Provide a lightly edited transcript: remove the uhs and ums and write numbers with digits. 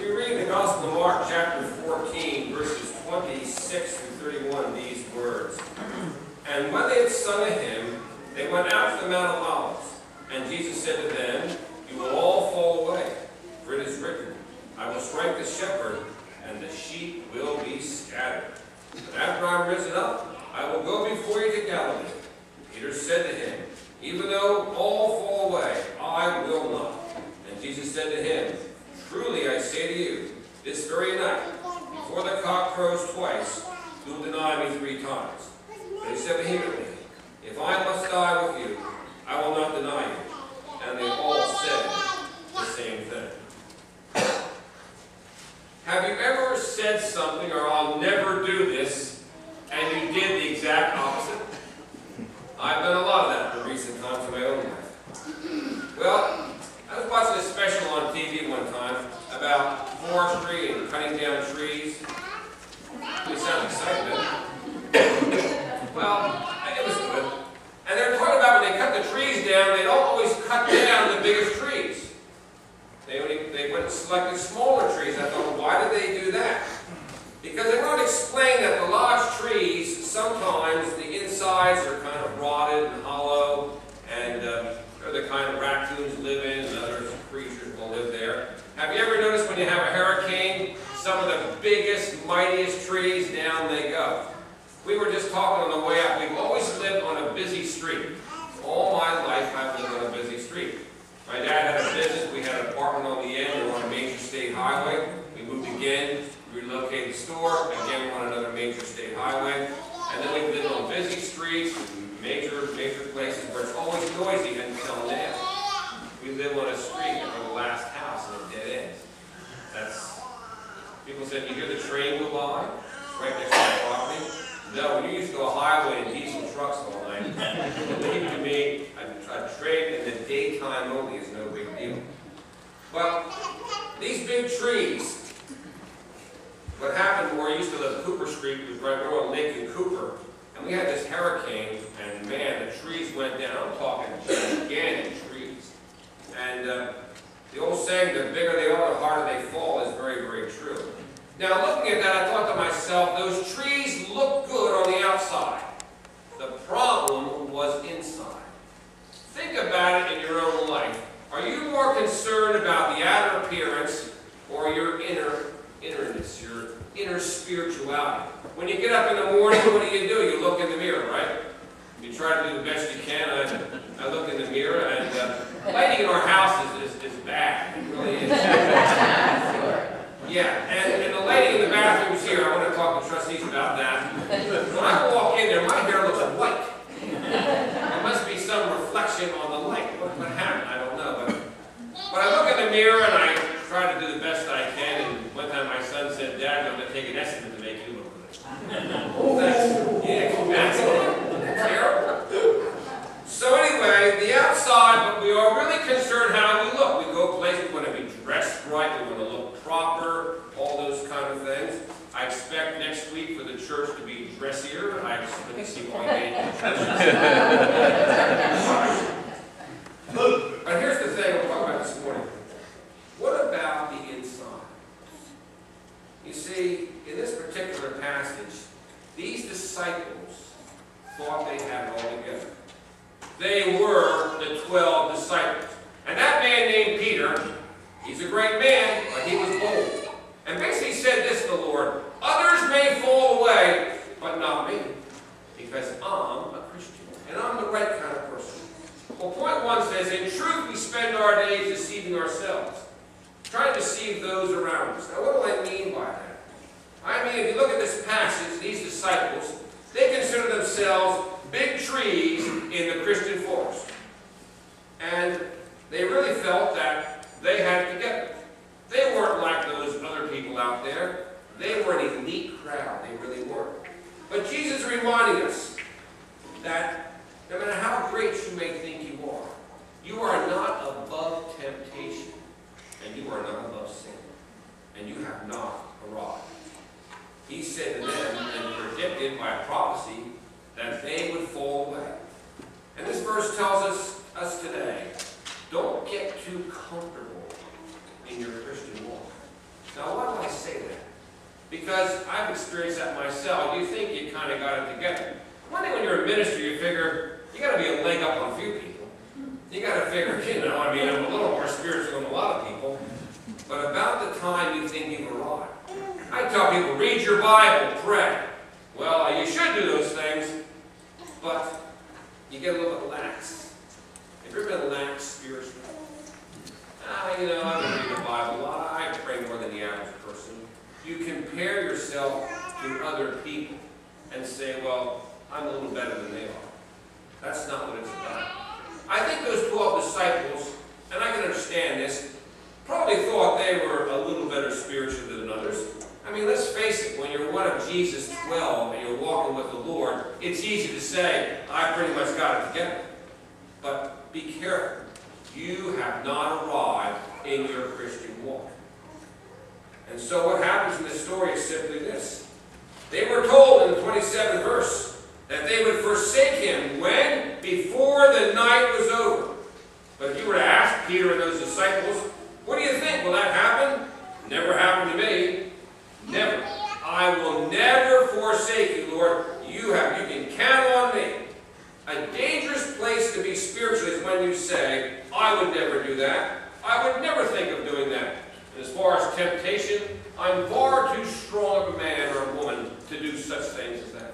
We read in the Gospel of Mark, chapter 14, verses 26 through 31, these words. And when they had sung a hymn, they went out to the Mount of Olives. And Jesus said to them, You will all fall away, for it is written, I will strike the shepherd, and the sheep will be scattered. But after I am risen up, I will go before you to Galilee. Peter said to him, Even though all fall away, I will not. And Jesus said to him, Truly I say to you, this very night, before the cock crows twice, you will deny me 3 times. But he said vehemently, If I must die with you, I will not deny you. And they all said the same thing. Have you ever said something, or I'll never do this, and you did the exact opposite? I've done a lot of that in recent times in my own life. Well, I was watching a special on TV one time about forestry and cutting down trees. It sounds exciting, doesn't it? Well, it was good. And they were talking about when they cut the trees down, they don't always cut down the biggest trees. They went and selected smaller trees. I thought, well, why did they do that? Because they wanted to explain that the large trees, sometimes the insides are kind of rotted and hollow, and they're the kind of raccoons live in, and other creatures will live there. Have you ever noticed when you have a hurricane, some of the biggest, mightiest trees, down they go? We were just talking on the way up. We've always lived on a busy street. All my life I've lived on a busy street. My dad had a business. We had an apartment on the end. We were on a major state highway. We moved again. We relocated the store. Again, we were on another major state highway. And then we lived on busy streets, major places where it's always noisy until now. We live on a street where the last house is a dead end. People said, you hear the train go by? It's right next to the property. No, when you used to go highway and diesel trucks all night, believe to me, a train in the daytime only is no big deal. But these big trees, what happened where I used to live, Cooper Street, was right on Lake in Cooper, and we had this hurricane, and man, the trees went down. I'm talking gigantic trees. And the old saying, the bigger they are, the harder they fall, is very, very true. Now, looking at that, I thought to myself, those trees look good on the outside. The problem was inside. Think about it in your own life. Are you more concerned about the outer appearance or your innerness, your inner spirituality? When you get up in the morning, what do? You look in the mirror, right? You try to do the best you can. I look in the mirror, and lighting in our house is bad. It really is. Yeah, and the lighting in the bathrooms here, I want to talk to trustees about that. When I walk in there, my hair looks white. There must be some reflection on the light. What happened? I don't know. But I look in the mirror and I try to do the best I can. And one time my son said, Dad, I'm going to take an estimate to make you look good. That's terrible. So anyway, the outside, but we are really concerned how we look. We go places, we want to be dressed right, we want to look proper, all those kind of things. I expect next week for the church to be dressier. Let me see why they But here's the thing we'll talk about this morning. What about the inside? You see, in this particular passage, these disciples thought they had it all together. They were the 12 disciples. And that man named Peter, he's a great man, but he was bold. And basically said this to the Lord, others may fall away, but not me. Because I'm a Christian. And I'm the right kind of person. Well, point 1 says, in truth we spend our days deceiving ourselves. Trying to deceive those around us. Now, what do I mean by that? I mean, if you look at this passage, these disciples, they consider themselves big trees in the Christian forest. And they really felt that they had to get it. They weren't like those other people out there. They were an elite crowd. They really were. But Jesus is reminding us that no matter how great you may think you are not above temptation, and you are not above sin, and you have not arrived. He said to them, and predicted by prophecy, that they would fall away. And this verse tells us today, don't get too comfortable in your Christian walk. because I've experienced that myself. You think you kind of got it together. One thing when you're in ministry, you figure you got to be a leg up on a few people. You got to figure, I mean, I'm a little more spiritual than a lot of people. But about the time you think you've arrived, I tell people, read your Bible, pray. Well, you should do those things, but you get a little bit lax. Have you ever been lax spiritually? I don't read the Bible a lot. I pray more than the average person. You compare yourself to other people and say, well, I'm a little better than they are. That's not what it's about. I think those 12 disciples, and I can understand this, probably thought they were a little better spiritually than others. I mean, let's face it, when you're one of Jesus' 12 and you're walking with the Lord, it's easy to say, I pretty much got it together. But be careful. You have not arrived in your Christian walk. And so what happens in this story is simply this. They were told in the 27th verse that they would forsake him when? Before the night was over. But if you were to ask Peter and those disciples, what do you think? Will that happen? Never happened to me. Never. I will never forsake you, Lord. You can count on me. A dangerous place to be spiritually is when you say, I would never do that. I would never think of doing that. And as far as temptation, I'm far too strong of a man or a woman to do such things as that.